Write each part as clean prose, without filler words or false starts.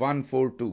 142।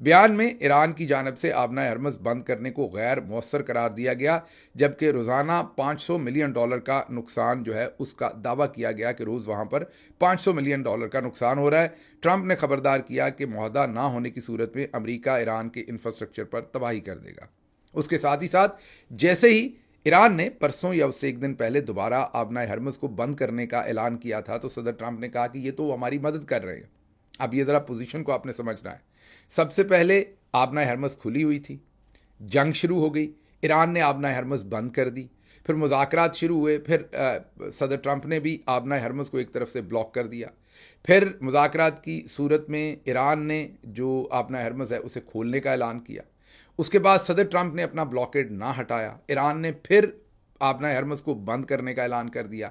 بیان میں ایران کی جانب سے آبنائے ہرمز بند کرنے کو غیر مؤثر قرار دیا گیا، جبکہ روزانہ $500 ملین کا نقصان جو ہے اس کا دعویٰ کیا گیا کہ روز وہاں پر $500 ملین کا نقصان ہو رہا ہے۔ ٹرمپ نے خبردار کیا کہ معاہدہ نہ ہونے کی صورت میں امریکہ ایران کے انفراسٹرکچر پر تباہی کر دے گا۔ اس کے ساتھ ہی ساتھ جیسے ہی ایران نے پرسوں یا اس سے ایک دن پہلے دوبارہ آبنائے ہرمز کو بند کرنے کا اعلان کیا تھا تو صدر ٹرمپ نے کہا کہ یہ تو ہماری مدد کر رہے ہیں۔ اب یہ ذرا پوزیشن کو آپ نے سمجھنا ہے۔ سب سے پہلے آبنائے ہرمز کھلی ہوئی تھی، جنگ شروع ہو گئی، ایران نے آبنائے ہرمز بند کر دی، پھر مذاکرات شروع ہوئے، پھر صدر ٹرمپ نے بھی آبنائے ہرمز کو ایک طرف سے بلاک کر دیا، پھر مذاکرات کی صورت میں ایران نے جو آبنائے ہرمز ہے اسے کھولنے کا اعلان کیا۔ اس کے بعد صدر ٹرمپ نے اپنا بلاکیڈ نہ ہٹایا، ایران نے پھر آبنائے ہرمز کو بند کرنے کا اعلان کر دیا۔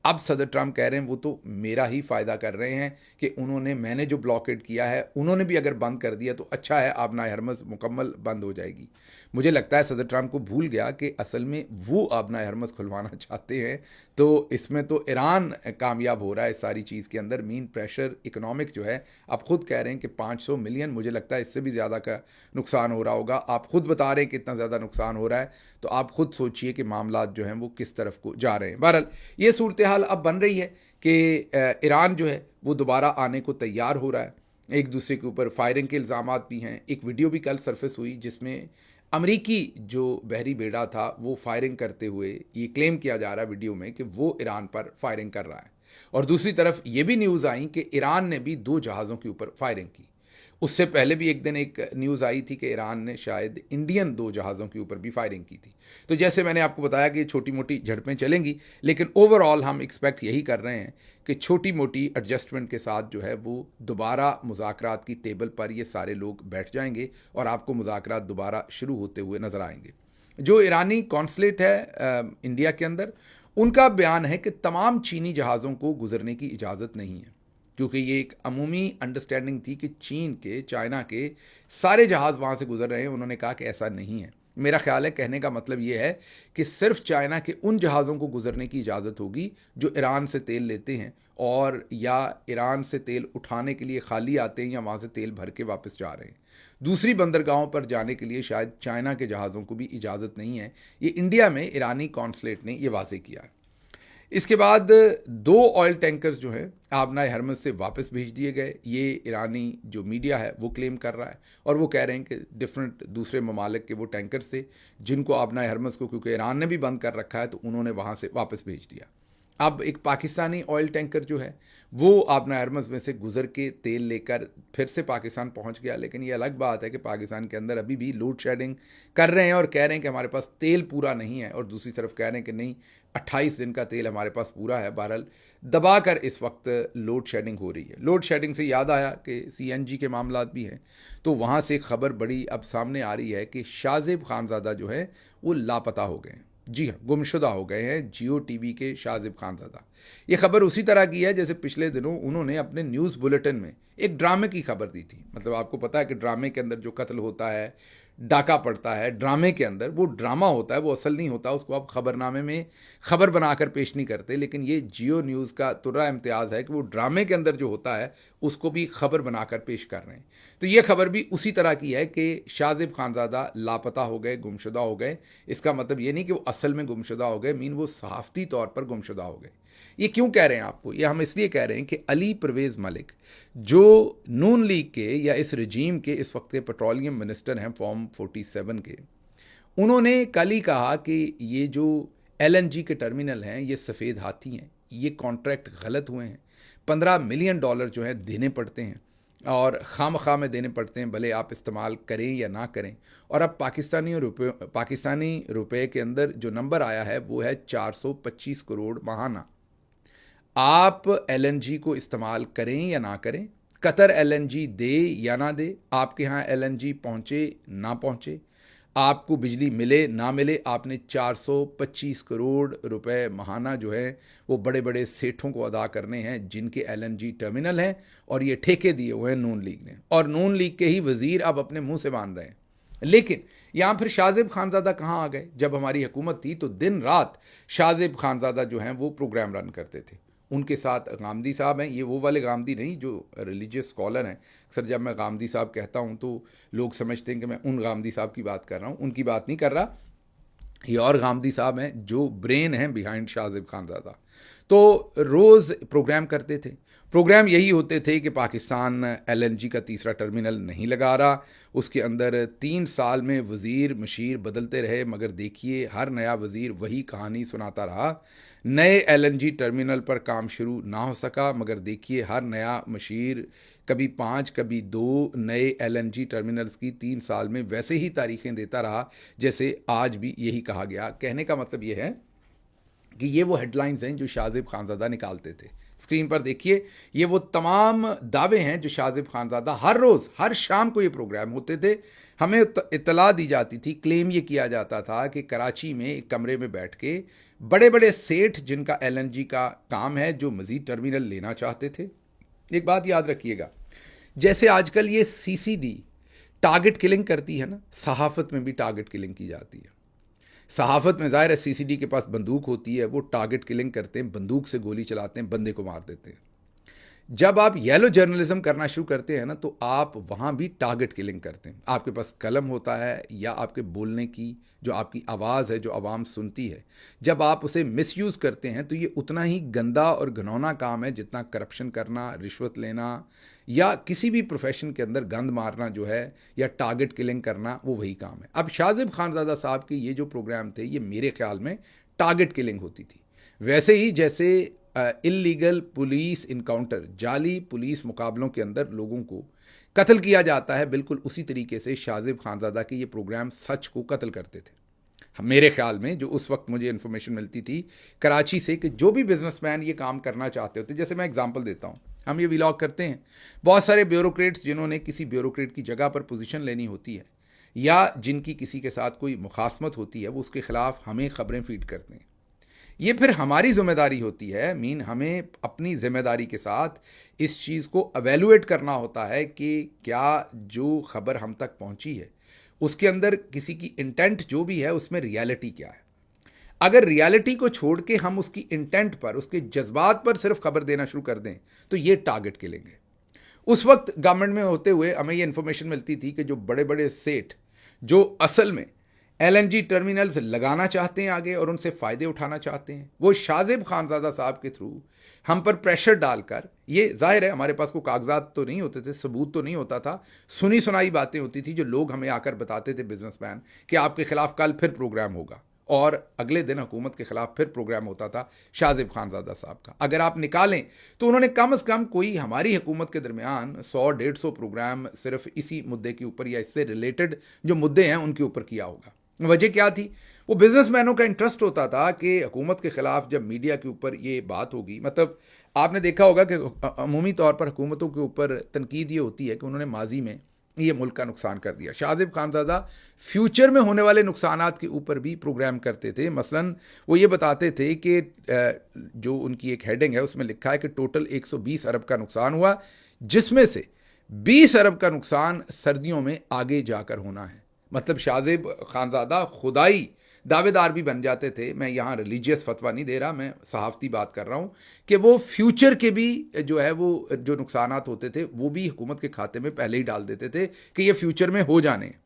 اب صدر ٹرمپ کہہ رہے ہیں وہ تو میرا ہی فائدہ کر رہے ہیں کہ میں نے جو بلاکیڈ کیا ہے انہوں نے بھی اگر بند کر دیا تو اچھا ہے، آبنائے ہرمز مکمل بند ہو جائے گی۔ مجھے لگتا ہے صدر ٹرمپ کو بھول گیا کہ اصل میں وہ آبنائے ہرمز کھلوانا چاہتے ہیں، تو اس میں تو ایران کامیاب ہو رہا ہے اس ساری چیز کے اندر۔ مین پریشر اکنامک جو ہے، آپ خود کہہ رہے ہیں کہ 500 ملین، مجھے لگتا ہے اس سے بھی زیادہ کا نقصان ہو رہا ہوگا۔ آپ خود بتا رہے ہیں کہ اتنا زیادہ نقصان ہو رہا ہے، تو آپ خود سوچئے کہ معاملات جو ہیں وہ کس طرف کو جا رہے ہیں۔ بہرحال یہ صورتحال اب بن رہی ہے کہ ایران جو ہے وہ دوبارہ آنے کو تیار ہو رہا ہے، ایک دوسرے کے اوپر فائرنگ کے الزامات بھی ہیں۔ ایک ویڈیو بھی کل سرفیس ہوئی جس میں امریکی جو بحری بیڑا تھا وہ فائرنگ کرتے ہوئے یہ کلیم کیا جا رہا ہے ویڈیو میں کہ وہ ایران پر فائرنگ کر رہا ہے، اور دوسری طرف یہ بھی نیوز آئی کہ ایران نے بھی 2 جہازوں کے اوپر فائرنگ کی۔ اس سے پہلے بھی ایک دن ایک نیوز آئی تھی کہ ایران نے شاید انڈین 2 جہازوں کے اوپر بھی فائرنگ کی تھی۔ تو جیسے میں نے آپ کو بتایا کہ چھوٹی موٹی جھڑپیں چلیں گی، لیکن اوور آل ہم ایکسپیکٹ یہی کر رہے ہیں کہ چھوٹی موٹی ایڈجسٹمنٹ کے ساتھ جو ہے وہ دوبارہ مذاکرات کی ٹیبل پر یہ سارے لوگ بیٹھ جائیں گے اور آپ کو مذاکرات دوبارہ شروع ہوتے ہوئے نظر آئیں گے۔ جو ایرانی کونسلیٹ ہے انڈیا کے اندر، ان کا بیان ہے کہ تمام چینی جہازوں کو گزرنے کی اجازت نہیں ہے، کیونکہ یہ ایک عمومی انڈرسٹینڈنگ تھی کہ چائنا کے سارے جہاز وہاں سے گزر رہے ہیں۔ انہوں نے کہا کہ ایسا نہیں ہے۔ میرا خیال ہے کہنے کا مطلب یہ ہے کہ صرف چائنا کے ان جہازوں کو گزرنے کی اجازت ہوگی جو ایران سے تیل لیتے ہیں اور یا ایران سے تیل اٹھانے کے لیے خالی آتے ہیں یا وہاں سے تیل بھر کے واپس جا رہے ہیں۔ دوسری بندرگاہوں پر جانے کے لیے شاید چائنا کے جہازوں کو بھی اجازت نہیں ہے۔ یہ انڈیا میں ایرانی کونسلیٹ نے یہ واضح کیا ہے۔ اس کے بعد 2 آئل ٹینکرز جو ہیں آبنائے ہرمز سے واپس بھیج دیے گئے، یہ ایرانی جو میڈیا ہے وہ کلیم کر رہا ہے، اور وہ کہہ رہے ہیں کہ ڈیفرنٹ دوسرے ممالک کے وہ ٹینکرز تھے جن کو آبنائے ہرمز کو کیونکہ ایران نے بھی بند کر رکھا ہے تو انہوں نے وہاں سے واپس بھیج دیا۔ اب ایک پاکستانی آئل ٹینکر جو ہے وہ آبنائے ہرمز میں سے گزر کے تیل لے کر پھر سے پاکستان پہنچ گیا، لیکن یہ الگ بات ہے کہ پاکستان کے اندر ابھی بھی لوڈ شیڈنگ کر رہے ہیں اور کہہ رہے ہیں کہ ہمارے پاس تیل پورا نہیں ہے، اور دوسری طرف کہہ رہے ہیں کہ نہیں 28 دن کا تیل ہمارے پاس پورا ہے۔ بہرحال دبا کر اس وقت لوڈ شیڈنگ ہو رہی ہے۔ لوڈ شیڈنگ سے یاد آیا کہ CNG کے معاملات بھی ہیں، تو وہاں سے ایک خبر بڑی اب سامنے آ رہی ہے کہ شاہ زیب خانزادہ جو ہے وہ لاپتہ ہو گئے ہیں۔ جی ہاں، گمشدہ ہو گئے ہیں جیو ٹی وی کے شاہ زیب خانزادہ۔ یہ خبر اسی طرح کی ہے جیسے پچھلے دنوں انہوں نے اپنے نیوز بلیٹن میں ایک ڈرامے کی خبر دی تھی۔ مطلب آپ کو پتا ہے کہ ڈرامے کے اندر جو قتل ہوتا ہے، ڈاکہ پڑتا ہے ڈرامے کے اندر، وہ ڈرامہ ہوتا ہے، وہ اصل نہیں ہوتا، اس کو آپ خبرنامے میں خبر بنا کر پیش نہیں کرتے، لیکن یہ جیو نیوز کا ترا امتیاز ہے کہ وہ ڈرامے کے اندر جو ہوتا ہے اس کو بھی خبر بنا کر پیش کر رہے ہیں۔ تو یہ خبر بھی اسی طرح کی ہے کہ شاہ زیب خانزادہ لاپتہ ہو گئے، گمشدہ ہو گئے۔ اس کا مطلب یہ نہیں کہ وہ اصل میں گمشدہ ہو گئے، وہ صحافتی طور پر گمشدہ ہو گئے۔ یہ کیوں کہہ رہے ہیں آپ کو؟ یہ ہم اس لیے کہہ رہے ہیں کہ علی پرویز ملک جو نون لیگ کے یا اس رجیم کے اس وقت کے پیٹرولیم منسٹر ہیں فارم 47 کے، انہوں نے کل ہی کہا کہ یہ جو LNG کے ٹرمینل ہیں یہ سفید ہاتھی ہیں، یہ کانٹریکٹ غلط ہوئے ہیں، $15 ملین جو ہیں دینے پڑتے ہیں اور خام خواہ میں دینے پڑتے ہیں، بھلے آپ استعمال کریں یا نہ کریں۔ اور اب پاکستانی روپے کے اندر جو نمبر آیا ہے وہ ہے 425 کروڑ ماہانہ۔ آپ LNG کو استعمال کریں یا نہ کریں، قطر LNG دے یا نہ دے، آپ کے ہاں LNG پہنچے نہ پہنچے، آپ کو بجلی ملے نہ ملے، آپ نے 425 کروڑ روپے ماہانہ جو ہے وہ بڑے بڑے سیٹھوں کو ادا کرنے ہیں جن کے LNG ٹرمینل ہیں، اور یہ ٹھیکے دیے ہوئے ہیں نون لیگ نے، اور نون لیگ کے ہی وزیر اب اپنے منہ سے مان رہے ہیں۔ لیکن یہاں پھر شاہ زیب خانزادہ کہاں آ گئے؟ جب ہماری حکومت تھی تو دن رات شاہ زیب خانزادہ جو ہیں وہ پروگرام رن کرتے تھے۔ ان کے ساتھ غامدی صاحب ہیں. یہ وہ والے غامدی نہیں جو ریلیجیس اسکالر ہیں. اکثر جب میں غامدی صاحب کہتا ہوں تو لوگ سمجھتے ہیں کہ میں ان غامدی صاحب کی بات کر رہا ہوں. ان کی بات نہیں کر رہا. یہ اور غامدی صاحب ہیں جو برین ہیں بیہائنڈ شاہ زیب خانزادہ. تو روز پروگرام کرتے تھے. پروگرام یہی ہوتے تھے کہ پاکستان ایل این جی کا تیسرا ٹرمینل نہیں لگا رہا. اس کے اندر 3 سال میں وزیر مشیر بدلتے رہے، مگر دیکھیے ہر نیا وزیر وہی کہانی سناتا رہا. نئے ایل این جی ٹرمینل پر کام شروع نہ ہو سکا، مگر دیکھیے ہر نیا مشیر کبھی 5 کبھی 2 نئے ایل این جی ٹرمینلز کی 3 سال میں ویسے ہی تاریخیں دیتا رہا جیسے آج بھی یہی کہا گیا. کہنے کا مطلب یہ ہے کہ یہ وہ ہیڈ لائنز ہیں جو شاہ زیب خانزادہ نکالتے تھے. اسکرین پر دیکھیے یہ وہ تمام دعوے ہیں جو شاہ زیب خانزادہ ہر روز ہر شام کو یہ پروگرام ہوتے تھے. ہمیں اطلاع دی جاتی تھی، کلیم یہ کیا جاتا تھا کہ کراچی میں ایک کمرے میں بیٹھ کے بڑے بڑے سیٹھ جن کا ایل این جی کا کام ہے جو مزید ٹرمینل لینا چاہتے تھے. ایک بات یاد رکھیے گا، جیسے آج کل یہ سی سی ڈی ٹارگٹ کلنگ کرتی ہے نا، صحافت میں بھی ٹارگٹ کلنگ کی جاتی ہے. صحافت میں ظاہر ہے سی سی ڈی کے پاس بندوق ہوتی ہے، وہ ٹارگٹ کلنگ کرتے ہیں، بندوق سے گولی چلاتے ہیں، بندے کو مار دیتے ہیں. جب آپ یلو جرنلزم کرنا شروع کرتے ہیں نا تو آپ وہاں بھی ٹارگٹ کلنگ کرتے ہیں. آپ کے پاس قلم ہوتا ہے یا آپ کے بولنے کی جو آپ کی آواز ہے جو عوام سنتی ہے، جب آپ اسے مس یوز کرتے ہیں تو یہ اتنا ہی گندا اور گھنونا کام ہے جتنا کرپشن کرنا، رشوت لینا یا کسی بھی پروفیشن کے اندر گند مارنا جو ہے یا ٹارگٹ کلنگ کرنا، وہ وہی کام ہے. اب شاہ زیب خانزادہ صاحب کے یہ جو پروگرام تھے یہ میرے خیال میں ٹارگٹ کلنگ ہوتی تھی. ویسے ہی جیسے اللیگل پولیس انکاؤنٹر، جعلی پولیس مقابلوں کے اندر لوگوں کو قتل کیا جاتا ہے، بالکل اسی طریقے سے شاہ زیب خانزادہ کے یہ پروگرام سچ کو قتل کرتے تھے. میرے خیال میں جو اس وقت مجھے انفارمیشن ملتی تھی کراچی سے کہ جو بھی بزنس مین یہ کام کرنا چاہتے ہوتے، جیسے میں اگزامپل دیتا ہوں، ہم یہ ولاگ کرتے ہیں، بہت سارے بیوروکریٹس جنہوں نے کسی بیوروکریٹ کی جگہ پر پوزیشن لینی ہوتی ہے یا جن کی کسی کے ساتھ کوئی مخاصمت ہوتی ہے، وہ اس کے خلاف ہمیں خبریں فیڈ کرتے ہیں. یہ پھر ہماری ذمہ داری ہوتی ہے، ہمیں اپنی ذمہ داری کے ساتھ اس چیز کو ایویلویٹ کرنا ہوتا ہے کہ کیا جو خبر ہم تک پہنچی ہے اس کے اندر کسی کی انٹینٹ جو بھی ہے اس میں ریالٹی کیا ہے. اگر ریالٹی کو چھوڑ کے ہم اس کی انٹینٹ پر، اس کے جذبات پر صرف خبر دینا شروع کر دیں تو یہ ٹارگٹ کلنگ ہے. اس وقت گورنمنٹ میں ہوتے ہوئے ہمیں یہ انفارمیشن ملتی تھی کہ جو بڑے بڑے سیٹ جو اصل میں ایل این جی ٹرمینلز لگانا چاہتے ہیں آگے اور ان سے فائدے اٹھانا چاہتے ہیں، وہ شاہ زیب خانزادہ صاحب کے تھرو ہم پر پریشر ڈال کر، یہ ظاہر ہے ہمارے پاس کوئی کاغذات تو نہیں ہوتے تھے، ثبوت تو نہیں ہوتا تھا، سنی سنائی باتیں ہوتی تھی جو لوگ ہمیں آ کر بتاتے تھے بزنس مین کہ آپ کے خلاف کل پھر پروگرام ہوگا، اور اگلے دن حکومت کے خلاف پھر پروگرام ہوتا تھا شاہ زیب خانزادہ صاحب کا. اگر آپ نکالیں تو انہوں نے کم از کم کوئی ہماری حکومت کے درمیان 100-150 پروگرام صرف اسی مدعے کے اوپر یا اس سے ریلیٹڈ جو مدعے ہیں ان کے اوپر کیا ہوگا. وجہ کیا تھی؟ وہ بزنس مینوں کا انٹرسٹ ہوتا تھا کہ حکومت کے خلاف جب میڈیا کے اوپر یہ بات ہوگی، مطلب آپ نے دیکھا ہوگا کہ عمومی طور پر حکومتوں کے اوپر تنقید یہ ہوتی ہے کہ انہوں نے ماضی میں یہ ملک کا نقصان کر دیا. شاہ زیب خانزادہ فیوچر میں ہونے والے نقصانات کے اوپر بھی پروگرام کرتے تھے. مثلا وہ یہ بتاتے تھے کہ جو ان کی ایک ہیڈنگ ہے اس میں لکھا ہے کہ ٹوٹل 120 ارب کا نقصان ہوا، جس میں سے 20 ارب کا نقصان سردیوں میں آگے جا کر ہونا ہے. مطلب شاہ زیب خانزادہ خدائی دعوے دار بھی بن جاتے تھے. میں یہاں ریلیجیس فتویٰ نہیں دے رہا، میں صحافتی بات کر رہا ہوں کہ وہ فیوچر کے بھی جو ہے وہ جو نقصانات ہوتے تھے وہ بھی حکومت کے کھاتے میں پہلے ہی ڈال دیتے تھے کہ یہ فیوچر میں ہو جانے ہیں.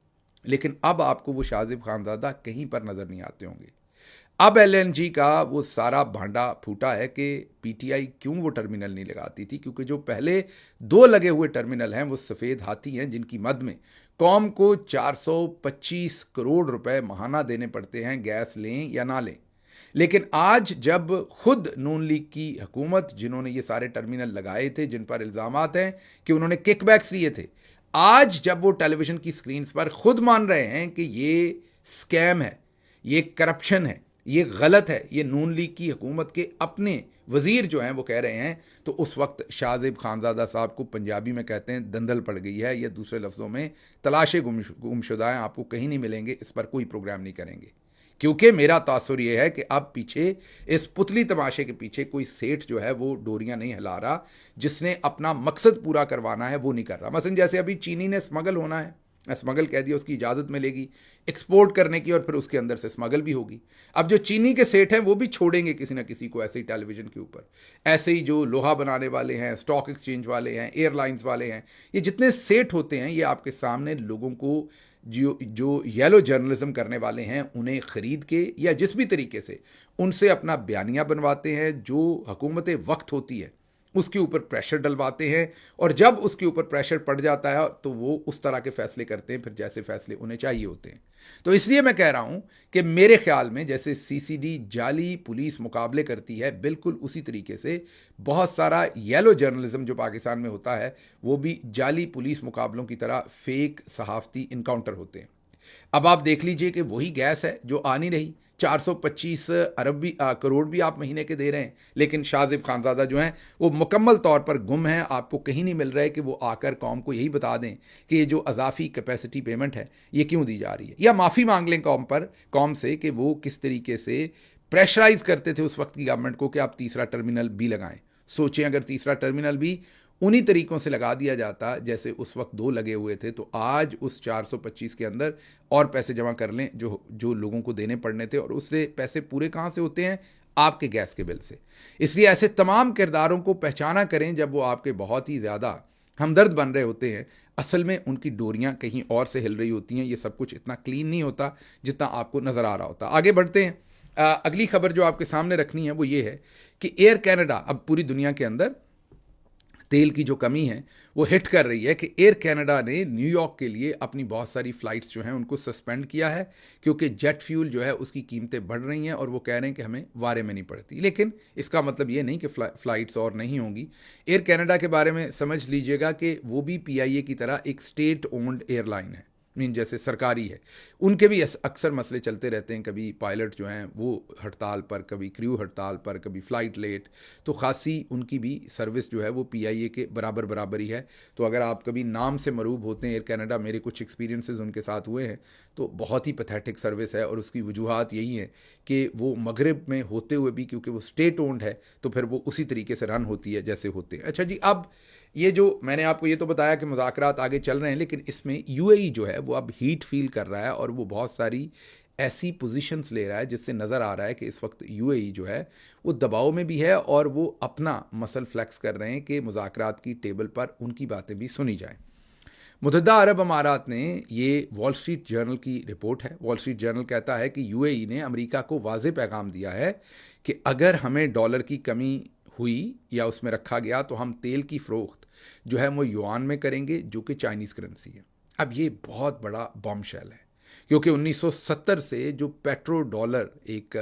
لیکن اب آپ کو وہ شاہ زیب خانزادہ کہیں پر نظر نہیں آتے ہوں گے. اب ایل این جی کا وہ سارا بھانڈا پھوٹا ہے کہ پی ٹی آئی کیوں وہ ٹرمینل نہیں لگاتی تھی، کیونکہ جو پہلے 2 لگے ہوئے ٹرمینل ہیں وہ سفید ہاتھی ہیں جن کی مد میں قوم کو 425 کروڑ روپے ماہانہ دینے پڑتے ہیں، گیس لیں یا نہ لیں. لیکن آج جب خود نون لیگ کی حکومت، جنہوں نے یہ سارے ٹرمینل لگائے تھے، جن پر الزامات ہیں کہ انہوں نے کک بیکس لیے تھے، آج جب وہ ٹیلی ویژن کی سکرینز پر خود مان رہے ہیں کہ یہ سکیم ہے، یہ کرپشن ہے، یہ غلط ہے، یہ نون لیگ کی حکومت کے اپنے وزیر جو ہیں وہ کہہ رہے ہیں، تو اس وقت شاہ زیب خانزادہ صاحب کو پنجابی میں کہتے ہیں دندل پڑ گئی ہے، یا دوسرے لفظوں میں تلاشے گم شدہ ہیں، آپ کو کہیں نہیں ملیں گے، اس پر کوئی پروگرام نہیں کریں گے. کیونکہ میرا تاثر یہ ہے کہ اب پیچھے اس پتلی تماشے کے پیچھے کوئی سیٹ جو ہے وہ ڈوریاں نہیں ہلا رہا، جس نے اپنا مقصد پورا کروانا ہے وہ نہیں کر رہا. مثلا جیسے ابھی چینی نے اسمگل ہونا ہے، اسمگل کہہ دیا، اس کی اجازت ملے گی ایکسپورٹ کرنے کی، اور پھر اس کے اندر سے اسمگل بھی ہوگی۔ اب جو چینی کے سیٹ ہیں وہ بھی چھوڑیں گے کسی نہ کسی کو ایسے ہی ٹیلی ویژن کے اوپر، ایسے ہی جو لوہا بنانے والے ہیں، اسٹاک ایکسچینج والے ہیں، ایئر لائنز والے ہیں، یہ جتنے سیٹ ہوتے ہیں یہ آپ کے سامنے لوگوں کو جو یلو جرنلزم کرنے والے ہیں انہیں خرید کے یا جس بھی طریقے سے ان سے اپنا بیانیہ بنواتے ہیں، جو حکومت وقت ہوتی ہے اس کے اوپر پریشر ڈلواتے ہیں، اور جب اس کے اوپر پریشر پڑ جاتا ہے تو وہ اس طرح کے فیصلے کرتے ہیں پھر جیسے فیصلے انہیں چاہیے ہوتے ہیں۔ تو اس لیے میں کہہ رہا ہوں کہ میرے خیال میں جیسے سی سی ڈی جعلی پولیس مقابلے کرتی ہے، بالکل اسی طریقے سے بہت سارا یلو جرنلزم جو پاکستان میں ہوتا ہے وہ بھی جعلی پولیس مقابلوں کی طرح فیک صحافتی انکاؤنٹر ہوتے ہیں۔ اب آپ دیکھ لیجئے کہ وہی گیس ہے جو آ نہیں رہی، 425 کروڑ بھی آپ مہینے کے دے رہے ہیں، لیکن شاذب خانزادہ جو ہیں وہ مکمل طور پر گم ہیں، آپ کو کہیں نہیں مل رہا ہے کہ وہ آ کر قوم کو یہی بتا دیں کہ یہ جو اضافی کیپیسٹی پیمنٹ ہے یہ کیوں دی جا رہی ہے، یا معافی مانگ لیں قوم سے کہ وہ کس طریقے سے پریشرائز کرتے تھے اس وقت کی گورنمنٹ کو کہ آپ تیسرا ٹرمینل بھی لگائیں۔ سوچیں اگر تیسرا ٹرمینل بھی انہی طریقوں سے لگا دیا جاتا جیسے اس وقت 2 لگے ہوئے تھے، تو آج اس 425 کے اندر اور پیسے جمع کر لیں جو لوگوں کو دینے پڑنے تھے، اور اس سے پیسے پورے کہاں سے ہوتے ہیں؟ آپ کے گیس کے بل سے۔ اس لیے ایسے تمام کرداروں کو پہچانا کریں جب وہ آپ کے بہت ہی زیادہ ہمدرد بن رہے ہوتے ہیں، اصل میں ان کی ڈوریاں کہیں اور سے ہل رہی ہوتی ہیں، یہ سب کچھ اتنا کلین نہیں ہوتا جتنا آپ کو نظر آ رہا ہوتا۔ آگے بڑھتے ہیں، اگلی خبر جو آپ کے سامنے رکھنی ہے وہ یہ ہے کہ ایئر کینیڈا اب پوری دنیا کے اندر تیل کی جو کمی ہے وہ ہٹ کر رہی ہے کہ ایئر کینیڈا نے نیو یارک کے لیے اپنی بہت ساری فلائٹس جو ہیں ان کو سسپینڈ کیا ہے، کیونکہ جیٹ فیول جو ہے اس کی قیمتیں بڑھ رہی ہیں، اور وہ کہہ رہے ہیں کہ ہمیں وارے میں نہیں پڑتی۔ لیکن اس کا مطلب یہ نہیں کہ فلائٹس اور نہیں ہوں گی۔ ایئر کینیڈا کے بارے میں سمجھ لیجئے گا کہ وہ بھی پی آئی اے کی طرح ایک اسٹیٹ اونڈ ایئر لائن ہے، جیسے سرکاری ہے۔ ان کے بھی اکثر مسئلے چلتے رہتے ہیں، کبھی پائلٹ جو ہیں وہ ہڑتال پر، کبھی کریو ہڑتال پر، کبھی فلائٹ لیٹ، تو خاصی ان کی بھی سروس جو ہے وہ پی آئی اے کے برابر ہی ہے۔ تو اگر آپ کبھی نام سے مروب ہوتے ہیں ایئر کینیڈا، میرے کچھ ایکسپیرینسز ان کے ساتھ ہوئے ہیں، تو بہت ہی پیتھیٹک سروس ہے، اور اس کی وجوہات یہی ہیں کہ وہ مغرب میں ہوتے ہوئے بھی کیونکہ وہ اسٹیٹ اونڈ ہے تو پھر وہ اسی طریقے سے رن ہوتی ہے جیسے ہوتے ہیں۔ اچھا جی، اب یہ جو میں نے آپ کو یہ تو بتایا کہ مذاکرات آگے چل رہے ہیں، لیکن اس میں یو اے ای جو ہے وہ اب ہیٹ فیل کر رہا ہے، اور وہ بہت ساری ایسی پوزیشنز لے رہا ہے جس سے نظر آ رہا ہے کہ اس وقت یو اے ای جو ہے وہ دباؤ میں بھی ہے، اور وہ اپنا مسل فلیکس کر رہے ہیں کہ مذاکرات کی ٹیبل پر ان کی باتیں بھی سنی جائیں۔ متحدہ عرب امارات نے، یہ وال اسٹریٹ جرنل کی رپورٹ ہے، وال اسٹریٹ جرنل کہتا ہے کہ یو اے ای نے امریکہ کو واضح پیغام دیا ہے کہ اگر ہمیں ڈالر کی کمی ہوئی یا اس میں رکھا گیا تو ہم تیل کی فروخت جو ہے وہ یوان میں کریں گے، جو کہ چائنیز کرنسی ہے۔ اب یہ بہت بڑا بام شیل ہے، کیونکہ 1970 سے جو پیٹرو ڈالر ایک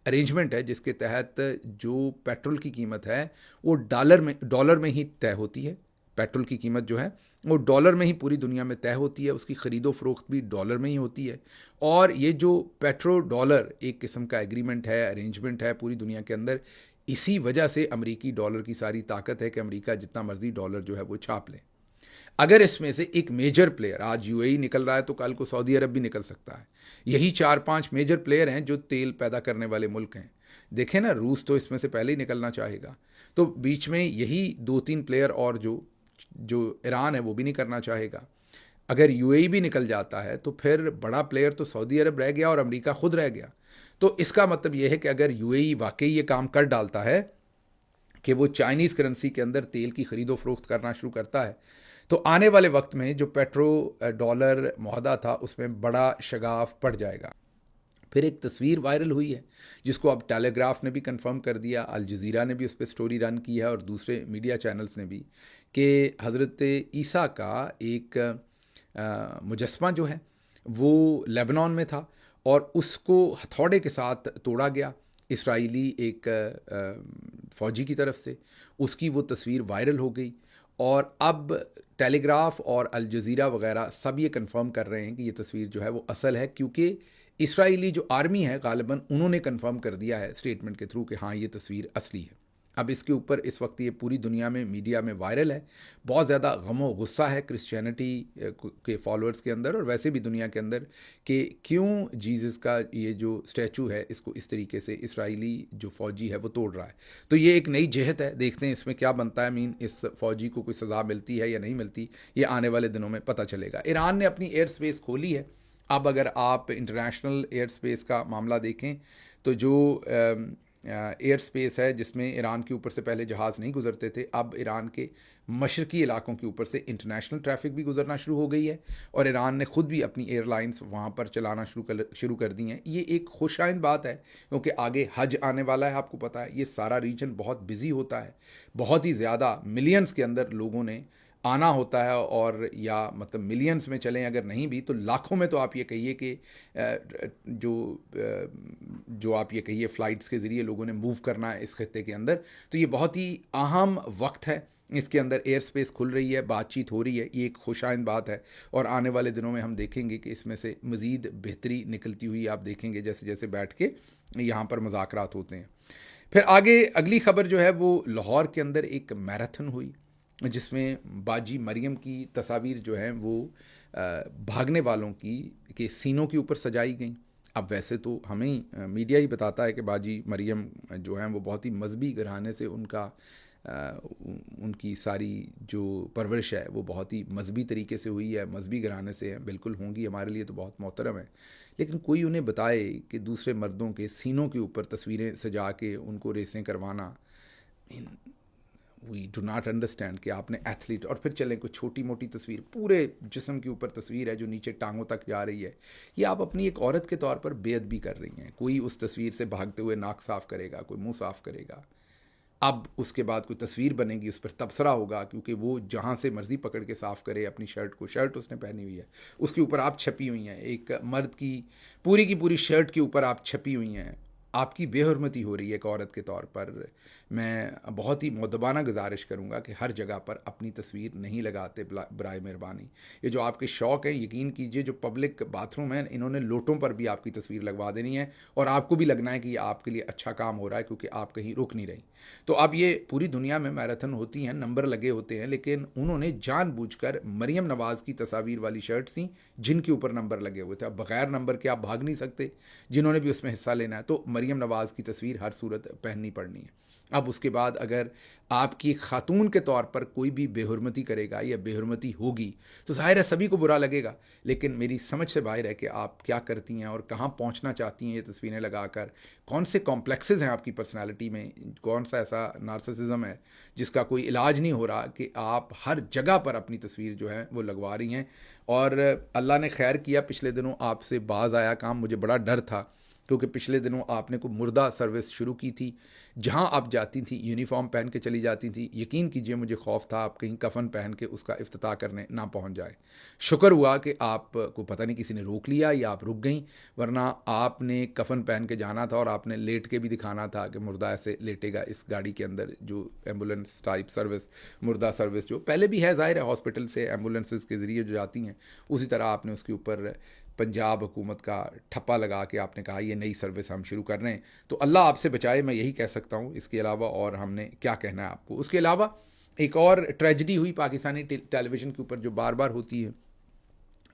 ارینجمنٹ ہے جس کے تحت جو پیٹرول کی قیمت ہے وہ ڈالر میں ہی طے ہوتی ہے، پیٹرول کی قیمت جو ہے وہ ڈالر میں ہی پوری دنیا میں طے ہوتی ہے، اس کی خرید و فروخت بھی ڈالر میں ہی ہوتی ہے، اور یہ جو پیٹرو ڈالر ایک قسم کا ایگریمنٹ ہے، ارینجمنٹ ہے پوری دنیا کے اندر، اسی وجہ سے امریکی ڈالر کی ساری طاقت ہے کہ امریکہ جتنا مرضی ڈالر جو ہے وہ چھاپ لے۔ اگر اس میں سے ایک میجر پلیئر، آج یو اے ای نکل رہا ہے تو کل کو سعودی عرب بھی نکل سکتا ہے، یہی 4-5 میجر پلیئر ہیں جو تیل پیدا کرنے والے ملک ہیں۔ دیکھیں نا، روس تو اس میں سے پہلے ہی نکلنا چاہے گا، تو بیچ میں یہی 2-3 پلیئر اور جو ایران ہے وہ بھی نہیں کرنا چاہے گا۔ اگر یو اے ای بھی نکل جاتا ہے تو پھر بڑا پلیئر تو سعودی عرب رہ گیا اور امریکہ خود رہ گیا۔ تو اس کا مطلب یہ ہے کہ اگر یو اے ای واقعی یہ کام کر ڈالتا ہے کہ وہ چائنیز کرنسی کے اندر تیل کی خرید و فروخت کرنا شروع کرتا ہے، تو آنے والے وقت میں جو پیٹرو ڈالر معاہدہ تھا اس میں بڑا شگاف پڑ جائے گا۔ پھر ایک تصویر وائرل ہوئی ہے جس کو اب ٹیلی گراف نے بھی کنفرم کر دیا، الجزیرہ نے بھی اس پہ سٹوری رن کی ہے، اور دوسرے میڈیا چینلز نے بھی، کہ حضرت عیسیٰ کا ایک مجسمہ جو ہے وہ لیبنان میں تھا، اور اس کو ہتھوڑے کے ساتھ توڑا گیا اسرائیلی ایک فوجی کی طرف سے۔ اس کی وہ تصویر وائرل ہو گئی، اور اب ٹیلی گراف اور الجزیرہ وغیرہ سب یہ کنفرم کر رہے ہیں کہ یہ تصویر جو ہے وہ اصل ہے، کیونکہ اسرائیلی جو آرمی ہے غالباً انہوں نے کنفرم کر دیا ہے اسٹیٹمنٹ کے تھرو کہ ہاں یہ تصویر اصلی ہے۔ اب اس کے اوپر اس وقت یہ پوری دنیا میں میڈیا میں وائرل ہے، بہت زیادہ غم و غصہ ہے کرسچینٹی کے فالوورز کے اندر اور ویسے بھی دنیا کے اندر کہ کیوں جیزس کا یہ جو اسٹیچو ہے اس کو اس طریقے سے اسرائیلی جو فوجی ہے وہ توڑ رہا ہے۔ تو یہ ایک نئی جہت ہے، دیکھتے ہیں اس میں کیا بنتا ہے، اس فوجی کو کوئی سزا ملتی ہے یا نہیں ملتی، یہ آنے والے دنوں میں پتہ چلے گا۔ ایران نے اپنی ایئر سپیس کھولی ہے۔ اب اگر آپ انٹرنیشنل ایئر سپیس کا معاملہ دیکھیں تو جو ایئر سپیس ہے جس میں ایران کے اوپر سے پہلے جہاز نہیں گزرتے تھے، اب ایران کے مشرقی علاقوں کے اوپر سے انٹرنیشنل ٹریفک بھی گزرنا شروع ہو گئی ہے اور ایران نے خود بھی اپنی ایئر لائنز وہاں پر چلانا شروع کر دی ہیں۔ یہ ایک خوش آئند بات ہے کیونکہ آگے حج آنے والا ہے، آپ کو پتہ ہے یہ سارا ریجن بہت بزی ہوتا ہے، بہت ہی زیادہ ملینز کے اندر لوگوں نے آنا ہوتا ہے، اور یا مطلب ملینز میں چلیں اگر نہیں بھی تو لاکھوں میں تو آپ یہ کہیے کہ جو آپ یہ کہیے فلائٹس کے ذریعے لوگوں نے موو کرنا ہے اس خطے کے اندر، تو یہ بہت ہی اہم وقت ہے۔ اس کے اندر ایئر سپیس کھل رہی ہے، بات چیت ہو رہی ہے، یہ ایک خوش آئند بات ہے اور آنے والے دنوں میں ہم دیکھیں گے کہ اس میں سے مزید بہتری نکلتی ہوئی آپ دیکھیں گے جیسے جیسے بیٹھ کے یہاں پر مذاکرات ہوتے ہیں۔ پھر آگے اگلی خبر جو ہے وہ لاہور کے اندر ایک میراتھن ہوئی جس میں باجی مریم کی تصاویر جو ہیں وہ بھاگنے والوں کے سینوں کے اوپر سجائی گئیں۔ اب ویسے تو ہمیں میڈیا ہی بتاتا ہے کہ باجی مریم جو ہیں وہ بہت ہی مذہبی گھرانے سے ان کی ساری جو پرورش ہے وہ بہت ہی مذہبی طریقے سے ہوئی ہے، مذہبی گھرانے سے ہیں، بالکل ہوں گی، ہمارے لیے تو بہت محترم ہے، لیکن کوئی انہیں بتائے کہ دوسرے مردوں کے سینوں کے اوپر تصویریں سجا کے ان کو ریسیں کروانا، وی ڈو ناٹ انڈرسٹینڈ کہ آپ نے ایتھلیٹ، اور پھر چلیں کوئی چھوٹی موٹی تصویر، پورے جسم کے اوپر تصویر ہے جو نیچے ٹانگوں تک جا رہی ہے، یہ آپ اپنی ایک عورت کے طور پر بے ادبی کر رہی ہیں۔ کوئی اس تصویر سے بھاگتے ہوئے ناک صاف کرے گا، کوئی منہ صاف کرے گا، اب اس کے بعد کوئی تصویر بنے گی، اس پر تبصرہ ہوگا، کیونکہ وہ جہاں سے مرضی پکڑ کے صاف کرے اپنی شرٹ کو، شرٹ اس نے پہنی ہوئی ہے، اس کے اوپر آپ چھپی ہوئی ہیں، ایک مرد کی پوری شرٹ کے اوپر آپ چھپی ہوئی ہیں، آپ کی بے حرمتی ہو رہی ہے ایک عورت کے طور پر۔ میں بہت ہی مؤدبانہ گزارش کروں گا کہ ہر جگہ پر اپنی تصویر نہیں لگاتے برائے مہربانی۔ یہ جو آپ کے شوق ہیں، یقین کیجئے جو پبلک باتھ روم ہیں انہوں نے لوٹوں پر بھی آپ کی تصویر لگوا دینی ہے اور آپ کو بھی لگنا ہے کہ یہ آپ کے لیے اچھا کام ہو رہا ہے کیونکہ آپ کہیں رک نہیں رہی۔ تو اب یہ پوری دنیا میں میراتھن ہوتی ہیں، نمبر لگے ہوتے ہیں، لیکن انہوں نے جان بوجھ کر مریم نواز کی تصاویر والی شرٹ سی جن کے اوپر نمبر لگے ہوئے تھے۔ اب بغیر نمبر کے آپ بھاگ نہیں سکتے، جنہوں نے بھی اس میں حصہ لینا ہے تو مریم نواز کی تصویر ہر صورت پہننی پڑنی ہے۔ اب اس کے بعد اگر آپ کی خاتون کے طور پر کوئی بھی بے حرمتی کرے گا یا بے حرمتی ہوگی تو ظاہر ہے سبھی کو برا لگے گا، لیکن میری سمجھ سے باہر ہے کہ آپ کیا کرتی ہیں اور کہاں پہنچنا چاہتی ہیں یہ تصویریں لگا کر، کون سے کمپلیکسز ہیں آپ کی پرسنالٹی میں، کون سا ایسا نارسسزم ہے جس کا کوئی علاج نہیں ہو رہا کہ آپ ہر جگہ پر اپنی تصویر جو ہے وہ لگوا رہی ہیں۔ اور اللہ نے خیر کیا، پچھلے دنوں آپ سے باز آیا کام، مجھے بڑا ڈر تھا کیونکہ پچھلے دنوں آپ نے کوئی مردہ سروس شروع کی تھی، جہاں آپ جاتی تھیں یونیفارم پہن کے چلی جاتی تھیں، یقین کیجئے مجھے خوف تھا آپ کہیں کفن پہن کے اس کا افتتاح کرنے نہ پہنچ جائے۔ شکر ہوا کہ آپ کو پتہ نہیں کسی نے روک لیا یا آپ رک گئیں، ورنہ آپ نے کفن پہن کے جانا تھا اور آپ نے لیٹ کے بھی دکھانا تھا کہ مردہ ایسے لیٹے گا اس گاڑی کے اندر، جو ایمبولینس ٹائپ سروس، مردہ سروس جو پہلے بھی ہے، ظاہر ہے ہاسپٹل سے ایمبولینسز کے ذریعے جو جاتی ہیں، اسی طرح آپ نے اس کے اوپر پنجاب حکومت کا ٹھپا لگا کے آپ نے کہا یہ نئی سروس ہم شروع کر رہے ہیں۔ تو اللہ آپ سے بچائے، میں یہی کہہ سکتا ہوں، اس کے علاوہ اور ہم نے کیا کہنا ہے آپ کو۔ اس کے علاوہ ایک اور ٹریجڈی ہوئی پاکستانی ٹیلی ویژن کے اوپر جو بار بار ہوتی ہے،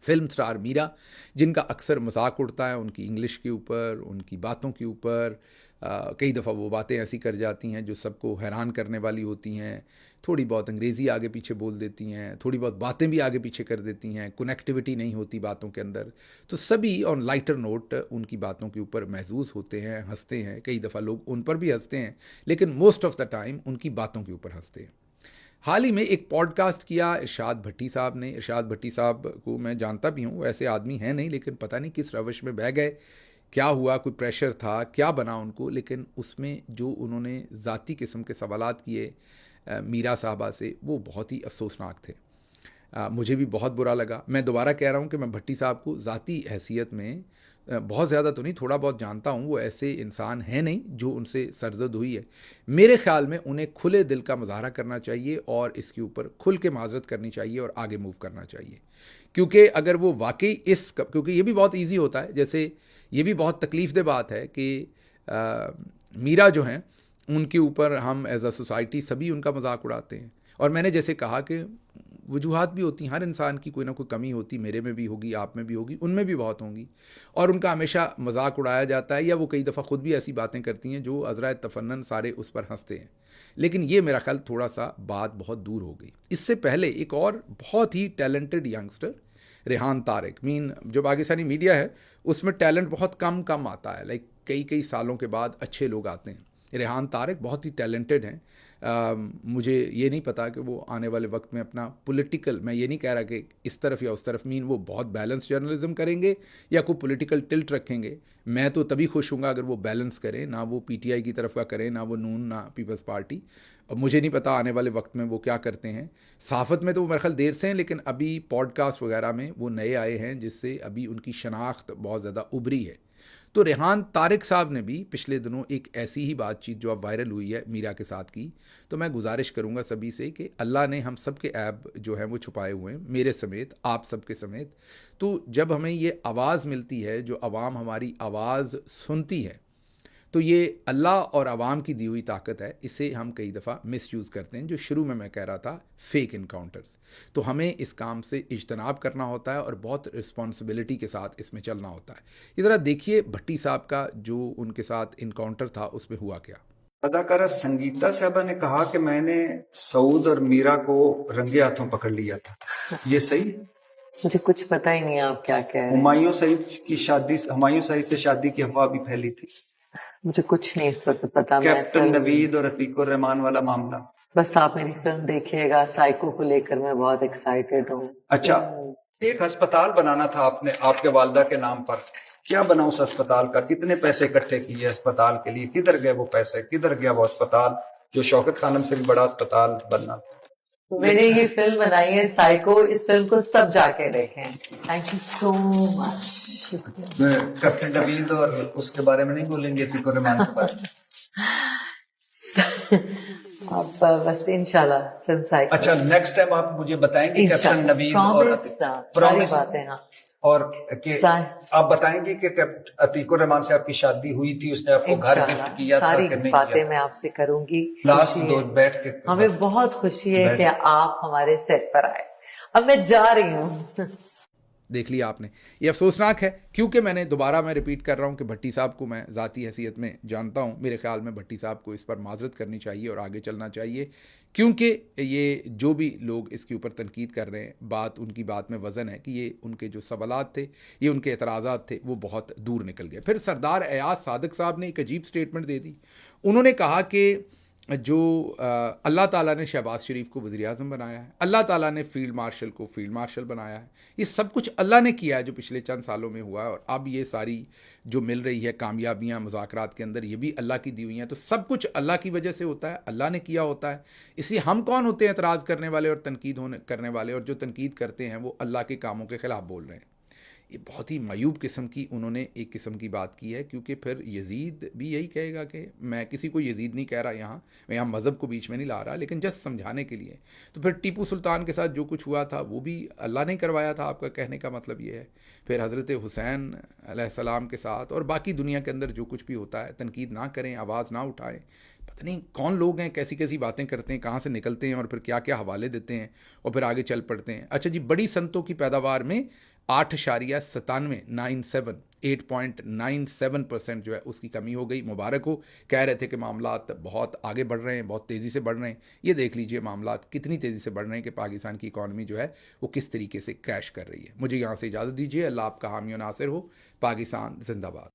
فلم سٹار میرا، جن کا اکثر مذاق اڑتا ہے ان کی انگلش کے اوپر، ان کی باتوں کے اوپر، کئی دفعہ وہ باتیں ایسی کر جاتی ہیں جو سب کو حیران کرنے والی ہوتی ہیں، تھوڑی بہت انگریزی آگے پیچھے بول دیتی ہیں، تھوڑی بہت باتیں بھی آگے پیچھے کر دیتی ہیں، کنیکٹیوٹی نہیں ہوتی باتوں کے اندر، تو سبھی آن لائٹر نوٹ ان کی باتوں کے اوپر محظوظ ہوتے ہیں، ہنستے ہیں، کئی دفعہ لوگ ان پر بھی ہنستے ہیں، لیکن موسٹ آف دا ٹائم ان کی باتوں کے اوپر ہنستے ہیں۔ حال ہی میں ایک پوڈ کاسٹ کیا ارشاد بھٹی صاحب نے۔ ارشاد بھٹی صاحب کو میں جانتا بھی ہوں، ایسے آدمی ہیں نہیں، لیکن پتہ نہیں کس روش میں بہہ گئے، کیا ہوا، کوئی پریشر تھا، کیا بنا ان کو، لیکن اس میں جو انہوں نے ذاتی قسم کے سوالات کیے میرا صاحبہ سے، وہ بہت ہی افسوسناک تھے۔ مجھے بھی بہت برا لگا۔ میں دوبارہ کہہ رہا ہوں کہ میں بھٹی صاحب کو ذاتی حیثیت میں بہت زیادہ تو نہیں، تھوڑا بہت جانتا ہوں، وہ ایسے انسان ہیں نہیں جو ان سے سرزد ہوئی ہے۔ میرے خیال میں انہیں کھلے دل کا مظاہرہ کرنا چاہیے اور اس کے اوپر کھل کے معذرت کرنی چاہیے اور آگے موو کرنا چاہیے، کیونکہ اگر وہ واقعی کیونکہ یہ بھی بہت ایزی ہوتا ہے، جیسے یہ بھی بہت تکلیف دہ بات ہے کہ میرا جو ہیں ان کے اوپر ہم ایز اے سوسائٹی سبھی ان کا مذاق اڑاتے ہیں. اور میں نے جیسے کہا کہ وجوہات بھی ہوتی ہیں، ہر انسان کی کوئی نہ کوئی کمی ہوتی، میرے میں بھی ہوگی، آپ میں بھی ہوگی، ان میں بھی بہت ہوں گی، اور ان کا ہمیشہ مذاق اڑایا جاتا ہے، یا وہ کئی دفعہ خود بھی ایسی باتیں کرتی ہیں جو عذرائے تفنن سارے اس پر ہنستے ہیں. لیکن یہ میرا خیال تھوڑا سا بات بہت دور ہو گئی. اس سے پہلے ایک اور بہت ہی ٹیلنٹڈ ینگسٹر ریحان طارق، جو پاکستانی میڈیا ہے اس میں ٹیلنٹ بہت کم آتا ہے، لائک کئی سالوں کے بعد اچھے لوگ آتے ہیں. ریحان طارق بہت ہی ٹیلنٹڈ ہیں. مجھے یہ نہیں پتا کہ وہ آنے والے وقت میں اپنا پولیٹیکل، میں یہ نہیں کہہ رہا کہ اس طرف یا اس طرف، وہ بہت بیلنس جرنلزم کریں گے یا کوئی پولیٹیکل ٹلٹ رکھیں گے. میں تو تبھی خوش ہوں گا اگر وہ بیلنس کریں، نہ وہ پی ٹی آئی کی طرف کا کریں، نہ وہ نون، نہ پیپلز پارٹی. اب مجھے نہیں پتا آنے والے وقت میں وہ کیا کرتے ہیں. صحافت میں تو وہ میرے خیال دیر سے ہیں، لیکن ابھی پوڈ کاسٹ وغیرہ میں وہ نئے آئے ہیں، جس سے ابھی ان کی شناخت بہت زیادہ ابھری ہے. تو ریحان طارق صاحب نے بھی پچھلے دنوں ایک ایسی ہی بات چیت جو اب وائرل ہوئی ہے میرا کے ساتھ کی. تو میں گزارش کروں گا سبھی سے کہ اللہ نے ہم سب کے عیب جو ہیں وہ چھپائے ہوئے ہیں، میرے سمیت، آپ سب کے سمیت. تو جب ہمیں یہ آواز ملتی ہے، جو عوام ہماری آواز سنتی ہے، تو یہ اللہ اور عوام کی دی ہوئی طاقت ہے. اسے ہم کئی دفعہ مس یوز کرتے ہیں، جو شروع میں کہہ رہا تھا فیک انکاؤنٹرز. تو ہمیں اس کام سے اجتناب کرنا ہوتا ہے اور بہت رسپانسبلٹی کے ساتھ اس میں چلنا ہوتا ہے. یہ ذرا دیکھیے بھٹی صاحب کا جو ان کے ساتھ انکاؤنٹر تھا اس میں ہوا کیا. اداکارہ سنگیتا صاحبہ نے کہا کہ میں نے سعود اور میرا کو رنگے ہاتھوں پکڑ لیا تھا، یہ صحیح؟ مجھے کچھ پتہ ہی نہیں آپ کیا کہہ رہے ہیں. ہمایوں سعید سے شادی کی افواہ بھی پھیلی تھی. مجھے کچھ نہیں اس وقت پتا. کیپٹن نوید اور عتیق الرحمان والا معاملہ. بس آپ میری فلم دیکھیے گا، سائیکو کو لے کر میں بہت ایکسائٹیڈ ہوں. اچھا، ایک ہسپتال بنانا تھا آپ نے آپ کے والدہ کے نام پر، کیا بنا اس ہسپتال کا؟ کتنے پیسے اکٹھے کیے اسپتال کے لیے؟ کدھر گئے وہ پیسے؟ کدھر گیا وہ اسپتال جو شوکت خانم سے بھی بڑا اسپتال بننا؟ میں نے یہ فلم بنائی ہے سائیکو، اس فلم کو سب جا کے دیکھیں. Thank you so much. Captain Naveed اور اس کے بارے میں نہیں بولیں گے، عتیق الرحمان کے بارے میں؟ اب بس انشاءاللہ فلم سائیکو. اچھا، نیکسٹ ٹائم آپ مجھے بتائیں گے کیپٹن نوید اور ساری باتیں. ہاں، اور آپ بتائیں گے کہ عتیق الرحمان سے آپ کی شادی ہوئی تھی، اس نے آپ کو گھر گفٹ کیا تھا کہ نہیں؟ ساری باتیں میں آپ سے کروں گی. لاسٹ دو بیٹھ کے ہمیں بہت خوشی ہے کہ آپ ہمارے سیٹ پر آئے. اب میں جا رہی ہوں. دیکھ لیا آپ نے، یہ افسوسناک ہے، کیونکہ میں ریپیٹ کر رہا ہوں کہ بھٹی صاحب کو میں ذاتی حیثیت میں جانتا ہوں. میرے خیال میں بھٹی صاحب کو اس پر معذرت کرنی چاہیے اور آگے چلنا چاہیے، کیونکہ یہ جو بھی لوگ اس کے اوپر تنقید کر رہے ہیں، بات ان کی بات میں وزن ہے کہ یہ ان کے جو سوالات تھے، یہ ان کے اعتراضات تھے، وہ بہت دور نکل گئے. پھر سردار ایاز صادق صاحب نے ایک عجیب سٹیٹمنٹ دے دی. انہوں نے کہا کہ جو اللہ تعالیٰ نے شہباز شریف کو وزیر اعظم بنایا ہے، اللہ تعالیٰ نے فیلڈ مارشل کو فیلڈ مارشل بنایا ہے، یہ سب کچھ اللہ نے کیا ہے جو پچھلے چند سالوں میں ہوا ہے، اور اب یہ ساری جو مل رہی ہے کامیابیاں مذاکرات کے اندر، یہ بھی اللہ کی دی ہوئی ہیں. تو سب کچھ اللہ کی وجہ سے ہوتا ہے، اللہ نے کیا ہوتا ہے. اس لیے ہم کون ہوتے ہیں اعتراض کرنے والے اور تنقید کرنے والے؟ اور جو تنقید کرتے ہیں وہ اللہ کے کاموں کے خلاف بول رہے ہیں. یہ بہت ہی معیوب قسم کی انہوں نے ایک قسم کی بات کی ہے، کیونکہ پھر یزید بھی یہی کہے گا کہ میں کسی کو یزید نہیں کہہ رہا، میں یہاں مذہب کو بیچ میں نہیں لا رہا، لیکن جسٹ سمجھانے کے لیے. تو پھر ٹیپو سلطان کے ساتھ جو کچھ ہوا تھا وہ بھی اللہ نے کروایا تھا، آپ کا کہنے کا مطلب یہ ہے. پھر حضرت حسین علیہ السلام کے ساتھ اور باقی دنیا کے اندر جو کچھ بھی ہوتا ہے، تنقید نہ کریں، آواز نہ اٹھائیں. پتہ نہیں کون لوگ ہیں، کیسی باتیں کرتے ہیں، کہاں سے نکلتے ہیں اور پھر کیا حوالے دیتے ہیں اور پھر آگے چل پڑتے ہیں. اچھا جی، بڑی صنعتوں کی پیداوار میں 8.97% جو ہے اس کی کمی ہو گئی. مبارک ہو، کہہ رہے تھے کہ معاملات بہت آگے بڑھ رہے ہیں، بہت تیزی سے بڑھ رہے ہیں. یہ دیکھ لیجئے معاملات کتنی تیزی سے بڑھ رہے ہیں کہ پاکستان کی اکانومی جو ہے وہ کس طریقے سے کریش کر رہی ہے. مجھے یہاں سے اجازت دیجیے. اللہ آپ کا حامی و ناصر ہو. پاکستان زندہ باد.